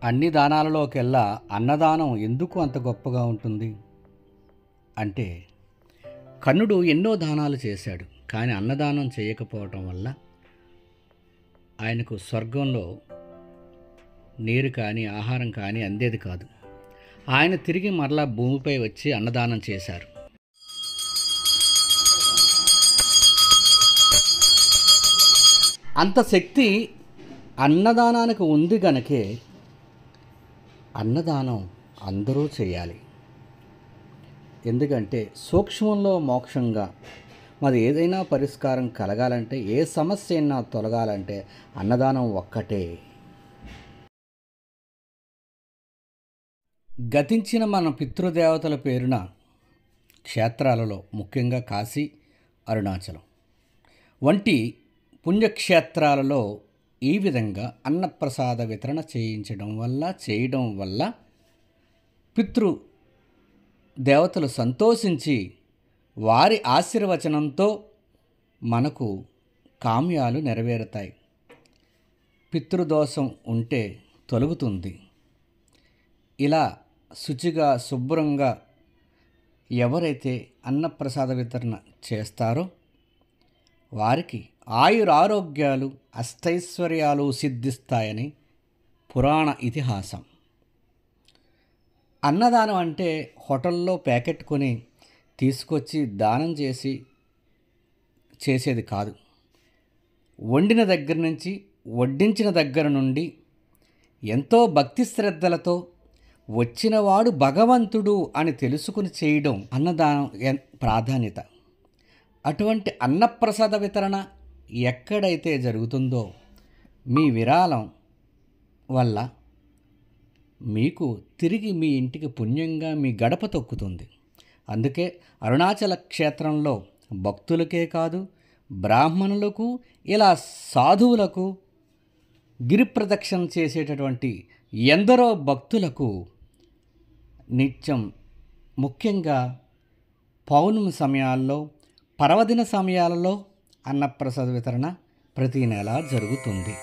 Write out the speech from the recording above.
అన్ని దానాలలోకెల్లా అన్నదానం ఎందుకు అంత గొప్పగా ఉంటుంది అంటే, కర్ణుడు ఎన్నో దానాలు చేశాడు, కానీ అన్నదానం చేయకపోవటం వల్ల ఆయనకు స్వర్గంలో నీరు కానీ ఆహారం కానీ అందేది కాదు. ఆయన తిరిగి మరలా భూమిపై వచ్చి అన్నదానం చేశారు. అంత శక్తి అన్నదానానికి ఉంది గనకే అన్నదానం అందరూ చేయాలి. ఎందుకంటే సూక్ష్మంలో మోక్షంగా మరి ఏదైనా పరిష్కారం కలగాలంటే, ఏ సమస్య అయినా తొలగాలంటే అన్నదానం ఒక్కటే. గతించిన మన పితృదేవతల పేరున క్షేత్రాలలో, ముఖ్యంగా కాశీ, అరుణాచలం వంటి పుణ్యక్షేత్రాలలో ఈ విధంగా అన్నప్రసాద వితరణ చేయడం వల్ల పితృ దేవతలు సంతోషించి వారి ఆశీర్వచనంతో మనకు కామ్యాలు నెరవేరుతాయి. పితృదోషం ఉంటే తొలగుతుంది. ఇలా శుచిగా శుభ్రంగా ఎవరైతే అన్నప్రసాద వితరణ చేస్తారో వారికి ఆయురారోగ్యాలు అష్టైశ్వర్యాలు సిద్ధిస్తాయని పురాణ ఇతిహాసం. అన్నదానం అంటే హోటల్లో ప్యాకెట్ కొని తీసుకొచ్చి దానం చేసేది కాదు. వండిన దగ్గర నుంచి వడ్డించిన దగ్గర నుండి ఎంతో భక్తి శ్రద్ధలతో వచ్చినవాడు భగవంతుడు అని తెలుసుకుని చేయడం అన్నదానం ప్రాధాన్యత. అటువంటి అన్నప్రసాద వితరణ ఎక్కడైతే జరుగుతుందో మీ విరాళం వల్ల మీకు తిరిగి మీ ఇంటికి పుణ్యంగా మీ గడప తొక్కుతుంది. అందుకే అరుణాచల క్షేత్రంలో భక్తులకే కాదు, బ్రాహ్మణులకు, ఇలా సాధువులకు, గిరి ప్రదక్షిణ చేసేటటువంటి ఎందరో భక్తులకు నిత్యం, ముఖ్యంగా పౌర్ణమి సమయాల్లో, పర్వదిన సమయాలలో అన్నప్రసాద వితరణ ప్రతి నెల జరుగుతుంది.